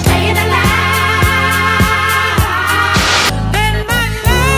Staying alive. And my love,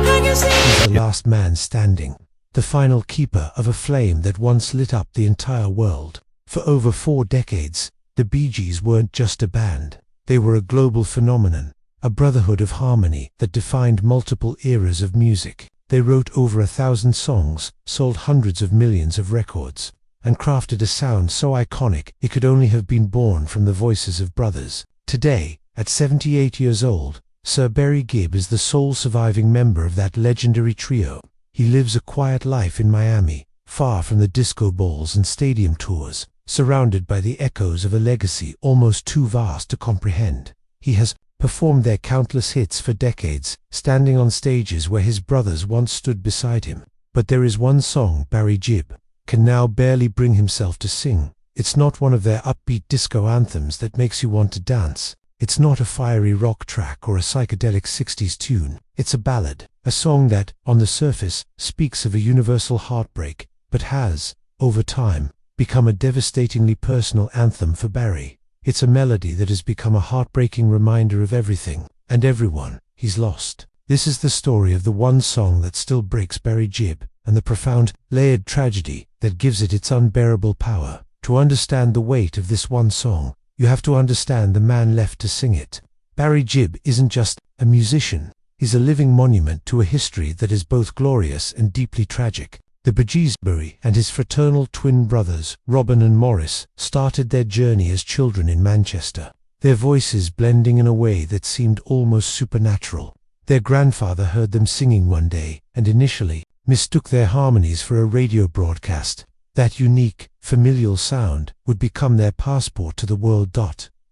I can see. He's the last man standing, the final keeper of a flame that once lit up the entire world. For over 4 decades, the Bee Gees weren't just a band. They were a global phenomenon, a brotherhood of harmony that defined multiple eras of music. They wrote over 1,000 songs, sold hundreds of millions of records, and crafted a sound so iconic it could only have been born from the voices of brothers. Today, at 78 years old, Sir Barry Gibb is the sole surviving member of that legendary trio. He lives a quiet life in Miami, far from the disco balls and stadium tours, surrounded by the echoes of a legacy almost too vast to comprehend. He has performed their countless hits for decades, standing on stages where his brothers once stood beside him. But there is one song Barry Gibb can now barely bring himself to sing. It's not one of their upbeat disco anthems that makes you want to dance. It's not a fiery rock track or a psychedelic 60s tune. It's a ballad, a song that, on the surface, speaks of a universal heartbreak, but has, over time, become a devastatingly personal anthem for Barry. It's a melody that has become a heartbreaking reminder of everything and everyone he's lost. This is the story of the one song that still breaks Barry Gibb, and the profound, layered tragedy that gives it its unbearable power. To understand the weight of this one song, you have to understand the man left to sing it. Barry Gibb isn't just a musician. He's a living monument to a history that is both glorious and deeply tragic. The Bee Gees, Barry and his fraternal twin brothers, Robin and Morris, started their journey as children in Manchester, their voices blending in a way that seemed almost supernatural. Their grandfather heard them singing one day, and initially mistook their harmonies for a radio broadcast. That unique, familial sound would become their passport to the world.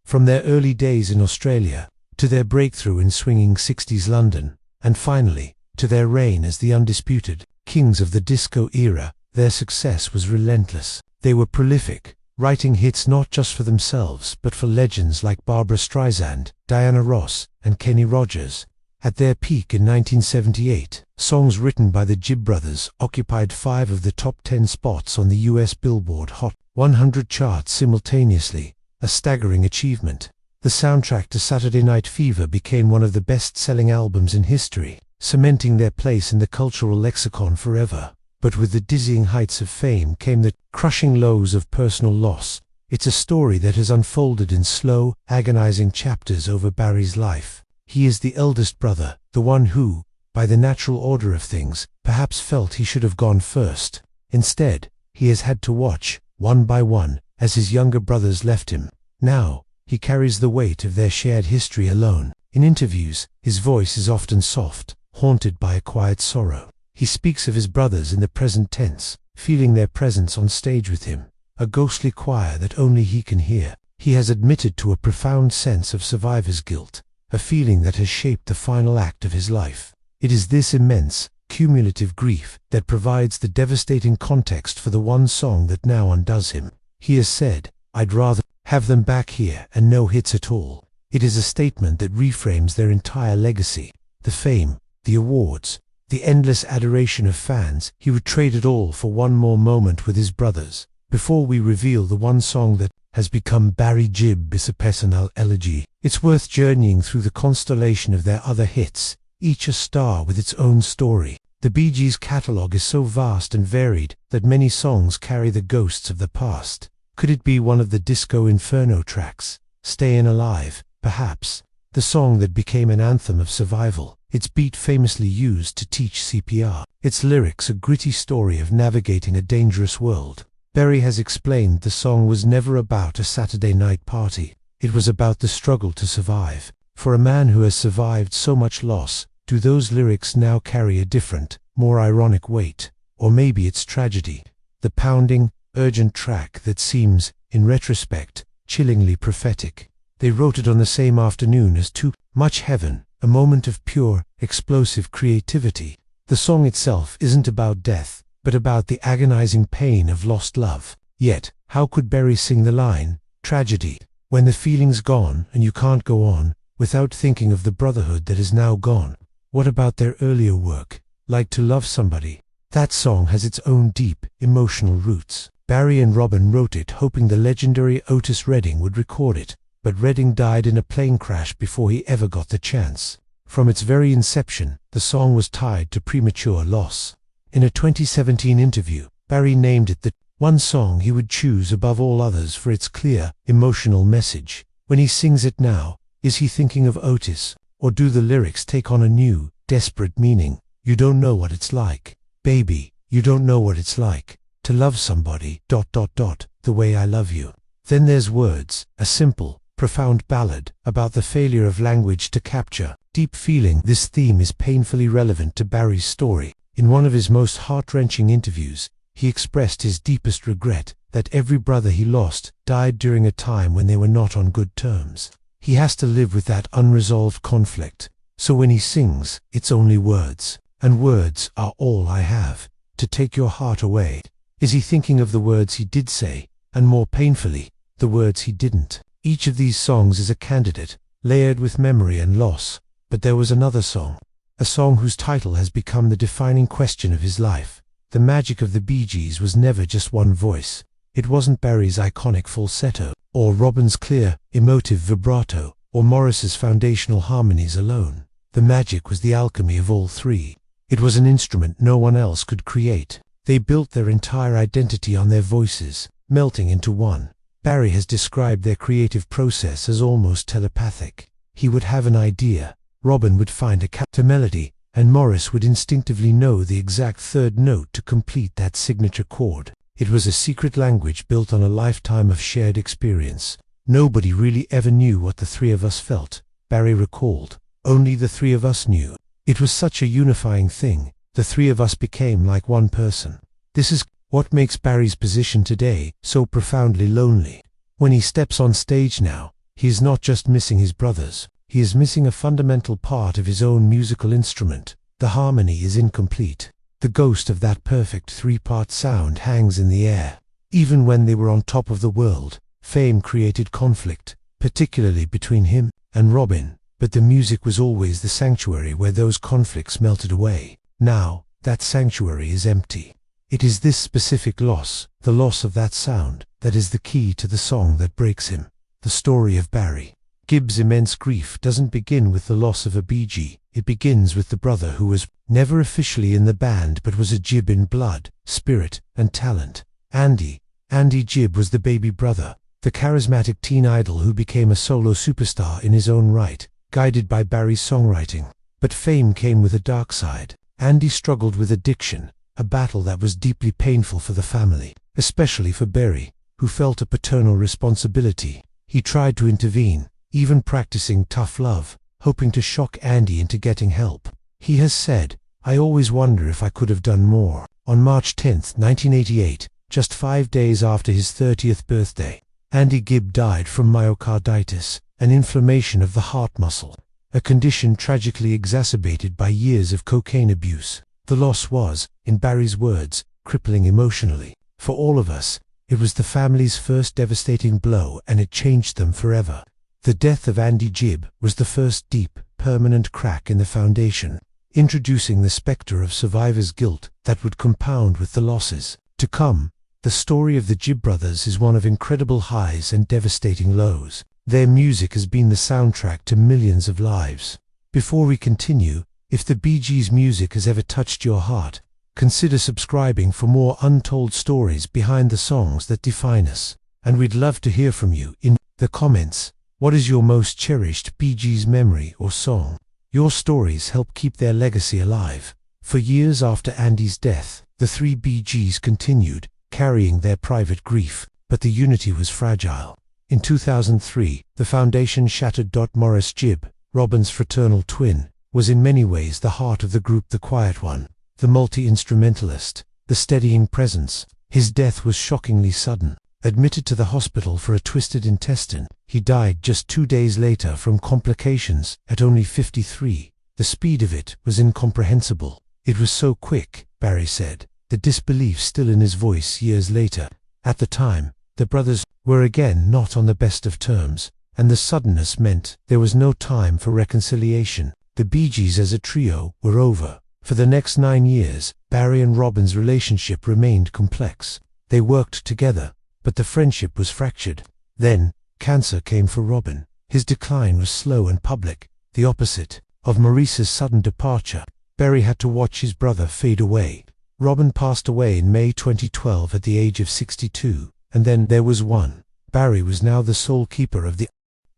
From their early days in Australia, to their breakthrough in swinging 60s London, and finally, to their reign as the undisputed kings of the disco era, their success was relentless. They were prolific, writing hits not just for themselves but for legends like Barbra Streisand, Diana Ross, and Kenny Rogers. At their peak in 1978, songs written by the Gibb brothers occupied 5 of the top 10 spots on the US Billboard Hot 100 charts simultaneously, a staggering achievement. The soundtrack to Saturday Night Fever became one of the best-selling albums in history, cementing their place in the cultural lexicon forever. But with the dizzying heights of fame came the crushing lows of personal loss. It's a story that has unfolded in slow, agonizing chapters over Barry's life. He is the eldest brother, the one who, by the natural order of things, perhaps felt he should have gone first. Instead, he has had to watch, one by one, as his younger brothers left him. Now, he carries the weight of their shared history alone. In interviews, his voice is often soft, haunted by a quiet sorrow. He speaks of his brothers in the present tense, feeling their presence on stage with him, a ghostly choir that only he can hear. He has admitted to a profound sense of survivor's guilt, a feeling that has shaped the final act of his life. It is this immense, cumulative grief that provides the devastating context for the one song that now undoes him. He has said, "I'd rather have them back here and no hits at all." It is a statement that reframes their entire legacy. The fame, the awards, the endless adoration of fans. He would trade it all for one more moment with his brothers. Before we reveal the one song that has become Barry Gibb's personal elegy, it's worth journeying through the constellation of their other hits, each a star with its own story. The Bee Gees' catalogue is so vast and varied that many songs carry the ghosts of the past. Could it be one of the Disco Inferno tracks, Stayin' Alive, perhaps? The song that became an anthem of survival, its beat famously used to teach CPR, its lyrics a gritty story of navigating a dangerous world. Barry has explained the song was never about a Saturday night party. It was about the struggle to survive. For a man who has survived so much loss, do those lyrics now carry a different, more ironic weight? Or maybe it's tragedy, the pounding, urgent track that seems, in retrospect, chillingly prophetic. They wrote it on the same afternoon as Too Much Heaven, a moment of pure, explosive creativity. The song itself isn't about death, but about the agonizing pain of lost love. Yet, how could Barry sing the line, "Tragedy," when the feeling's gone and you can't go on, without thinking of the brotherhood that is now gone? What about their earlier work, like To Love Somebody? That song has its own deep, emotional roots. Barry and Robin wrote it hoping the legendary Otis Redding would record it, but Redding died in a plane crash before he ever got the chance. From its very inception, the song was tied to premature loss. In a 2017 interview, Barry named it the one song he would choose above all others for its clear, emotional message. When he sings it now, is he thinking of Otis, or do the lyrics take on a new, desperate meaning? You don't know what it's like, baby, you don't know what it's like to love somebody, the way I love you. Then there's Words, a simple, profound ballad about the failure of language to capture deep feeling. This theme is painfully relevant to Barry's story. In one of his most heart-wrenching interviews, he expressed his deepest regret that every brother he lost died during a time when they were not on good terms. He has to live with that unresolved conflict. So when he sings, it's only words, and words are all I have to take your heart away. Is he thinking of the words he did say, and more painfully, the words he didn't? Each of these songs is a candidate, layered with memory and loss. But there was another song, a song whose title has become the defining question of his life. The magic of the Bee Gees was never just one voice. It wasn't Barry's iconic falsetto, or Robin's clear, emotive vibrato, or Morris's foundational harmonies alone. The magic was the alchemy of all three. It was an instrument no one else could create. They built their entire identity on their voices, melting into one. Barry has described their creative process as almost telepathic. He would have an idea, Robin would find a capture melody, and Morris would instinctively know the exact third note to complete that signature chord. It was a secret language built on a lifetime of shared experience. Nobody really ever knew what the three of us felt, Barry recalled. Only the three of us knew. It was such a unifying thing. The three of us became like one person. This is what makes Barry's position today so profoundly lonely. When he steps on stage now, he is not just missing his brothers. He is missing a fundamental part of his own musical instrument. The harmony is incomplete. The ghost of that perfect three-part sound hangs in the air. Even when they were on top of the world, fame created conflict, particularly between him and Robin. But the music was always the sanctuary where those conflicts melted away. Now, that sanctuary is empty. It is this specific loss, the loss of that sound, that is the key to the song that breaks him. The story of Barry. Gibb's immense grief doesn't begin with the loss of a Bee Gee. It begins with the brother who was never officially in the band but was a Gibb in blood, spirit, and talent. Andy Gibb was the baby brother, the charismatic teen idol who became a solo superstar in his own right, guided by Barry's songwriting. But fame came with a dark side. Andy struggled with addiction, a battle that was deeply painful for the family, especially for Barry, who felt a paternal responsibility. He tried to intervene, even practicing tough love, hoping to shock Andy into getting help. He has said, "I always wonder if I could have done more." On March 10, 1988, just 5 days after his 30th birthday, Andy Gibb died from myocarditis, an inflammation of the heart muscle, a condition tragically exacerbated by years of cocaine abuse. The loss was, in Barry's words, crippling emotionally. For all of us, it was the family's first devastating blow, and it changed them forever. The death of Andy Gibb was the first deep, permanent crack in the foundation, introducing the specter of survivor's guilt that would compound with the losses to come. The story of the Gibb brothers is one of incredible highs and devastating lows. Their music has been the soundtrack to millions of lives. Before we continue, if the Bee Gees' music has ever touched your heart, consider subscribing for more untold stories behind the songs that define us. And we'd love to hear from you in the comments. What is your most cherished Bee Gees memory or song? Your stories help keep their legacy alive. For years after Andy's death, the three Bee Gees continued, carrying their private grief, but the unity was fragile. In 2003, the foundation shattered. Morris Gibb, Robin's fraternal twin, was in many ways the heart of the group, the quiet one, the multi-instrumentalist, the steadying presence. His death was shockingly sudden. Admitted to the hospital for a twisted intestine, he died just 2 days later from complications at only 53. The speed of it was incomprehensible. It was so quick, Barry said, the disbelief still in his voice years later. At the time, the brothers were again not on the best of terms, and the suddenness meant there was no time for reconciliation. The Bee Gees as a trio were over. For the next 9 years, Barry and Robin's relationship remained complex. They worked together, but the friendship was fractured. Then, cancer came for Robin. His decline was slow and public, the opposite of Maurice's sudden departure. Barry had to watch his brother fade away. Robin passed away in May 2012 at the age of 62, and then there was one. Barry was now the sole keeper of the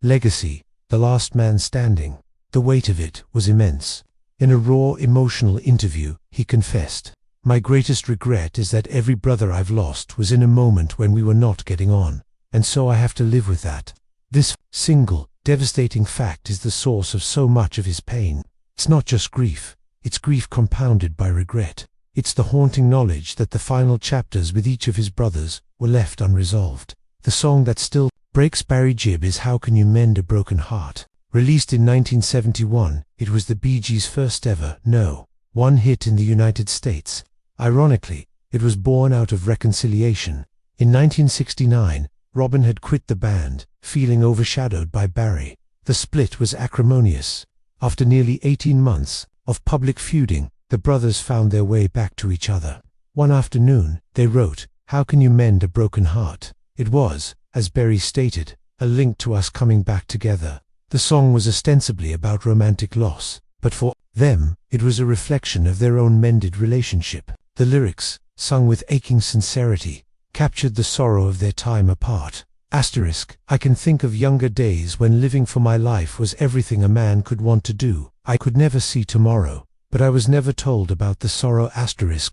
legacy, the last man standing. The weight of it was immense. In a raw, emotional interview, he confessed, "My greatest regret is that every brother I've lost was in a moment when we were not getting on, and so I have to live with that." This single, devastating fact is the source of so much of his pain. It's not just grief, it's grief compounded by regret. It's the haunting knowledge that the final chapters with each of his brothers were left unresolved. The song that still breaks Barry Gibb is "How Can You Mend a Broken Heart?" Released in 1971, it was the Bee Gees' first ever #1 hit in the United States. Ironically, it was born out of reconciliation. In 1969, Robin had quit the band, feeling overshadowed by Barry. The split was acrimonious. After nearly 18 months of public feuding, the brothers found their way back to each other. One afternoon, they wrote, "How Can You Mend a Broken Heart?" It was, as Barry stated, a link to us coming back together. The song was ostensibly about romantic loss, but for them, it was a reflection of their own mended relationship. The lyrics, sung with aching sincerity, captured the sorrow of their time apart. I can think of younger days when living for my life was everything a man could want to do. I could never see tomorrow, but I was never told about the sorrow.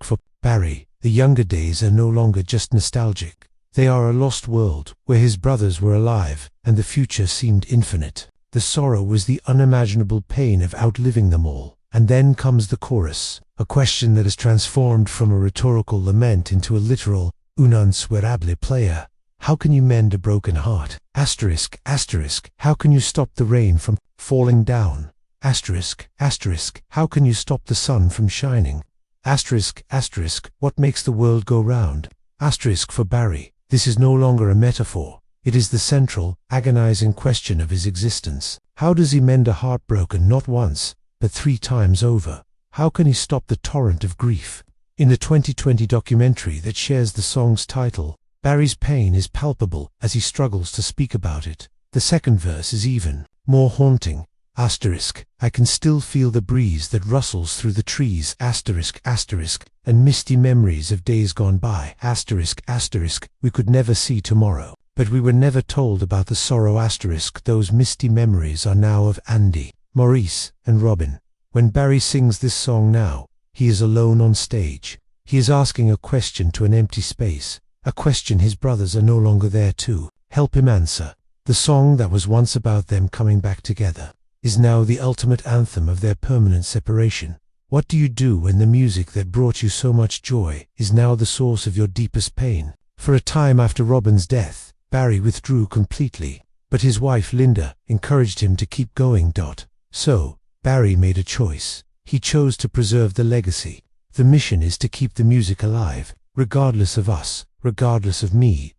For Barry, the younger days are no longer just nostalgic. They are a lost world, where his brothers were alive, and the future seemed infinite. The sorrow was the unimaginable pain of outliving them all. And then comes the chorus, a question that is transformed from a rhetorical lament into a literal, unansuerable player. How can you mend a broken heart? How can you stop the rain from falling down? How can you stop the sun from shining? What makes the world go round? For Barry, this is no longer a metaphor. It is the central, agonizing question of his existence. How does he mend a heart broken not once, but 3 times over? How can he stop the torrent of grief? In the 2020 documentary that shares the song's title, Barry's pain is palpable as he struggles to speak about it. The second verse is even more haunting. I can still feel the breeze that rustles through the trees, and misty memories of days gone by, we could never see tomorrow. But we were never told about the sorrow, those misty memories are now of Andy, Maurice, and Robin. When Barry sings this song now, he is alone on stage. He is asking a question to an empty space, a question his brothers are no longer there to help him answer. The song that was once about them coming back together is now the ultimate anthem of their permanent separation. What do you do when the music that brought you so much joy is now the source of your deepest pain? For a time after Robin's death, Barry withdrew completely, but his wife Linda encouraged him to keep going. So, Barry made a choice. He chose to preserve the legacy. The mission is to keep the music alive, regardless of us, regardless of me.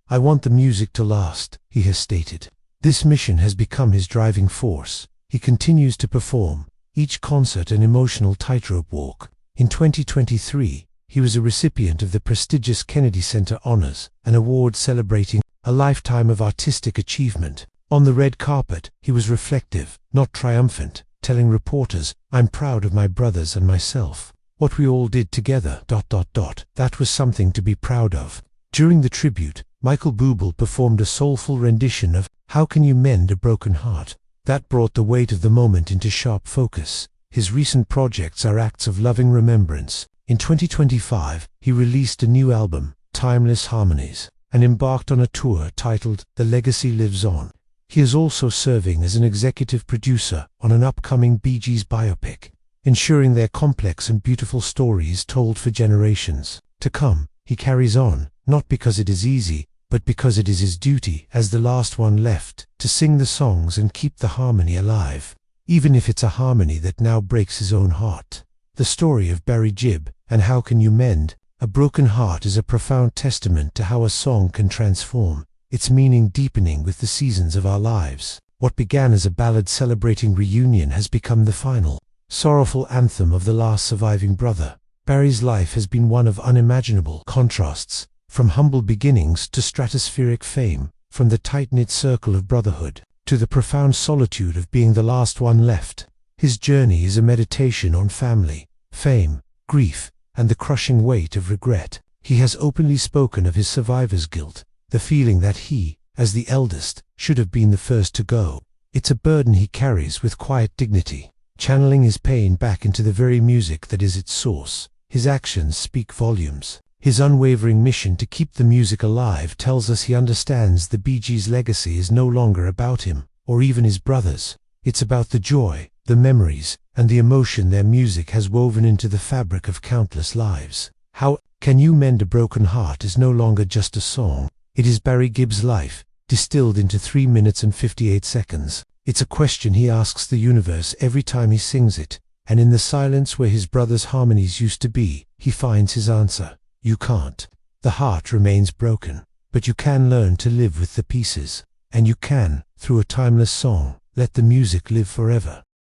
I want the music to last, he has stated. This mission has become his driving force. He continues to perform, each concert an emotional tightrope walk. In 2023, he was a recipient of the prestigious Kennedy Center Honors, an award celebrating a lifetime of artistic achievement. On the red carpet, he was reflective, not triumphant, telling reporters, "I'm proud of my brothers and myself. What we all did together. That was something to be proud of." During the tribute, Michael Bublé performed a soulful rendition of "How Can You Mend a Broken Heart?" That brought the weight of the moment into sharp focus. His recent projects are acts of loving remembrance. In 2025, he released a new album, Timeless Harmonies, and embarked on a tour titled The Legacy Lives On. He is also serving as an executive producer on an upcoming Bee Gees biopic, ensuring their complex and beautiful stories told for generations to come. He carries on, not because it is easy, but because it is his duty, as the last one left, to sing the songs and keep the harmony alive, even if it's a harmony that now breaks his own heart. The story of Barry Gibb and How Can You Mend a Broken Heart is a profound testament to how a song can transform, its meaning deepening with the seasons of our lives. What began as a ballad celebrating reunion has become the final, sorrowful anthem of the last surviving brother. Barry's life has been one of unimaginable contrasts, from humble beginnings to stratospheric fame, from the tight-knit circle of brotherhood to the profound solitude of being the last one left. His journey is a meditation on family, fame, grief, and the crushing weight of regret. He has openly spoken of his survivor's guilt, the feeling that he, as the eldest, should have been the first to go. It's a burden he carries with quiet dignity, channeling his pain back into the very music that is its source. His actions speak volumes. His unwavering mission to keep the music alive tells us he understands the Bee Gees' legacy is no longer about him, or even his brothers. It's about the joy, the memories, and the emotion their music has woven into the fabric of countless lives. How Can You Mend a Broken Heart is no longer just a song. It is Barry Gibb's life, distilled into 3 minutes and 58 seconds. It's a question he asks the universe every time he sings it, and in the silence where his brother's harmonies used to be, he finds his answer. You can't. The heart remains broken, but you can learn to live with the pieces. And you can, through a timeless song, let the music live forever.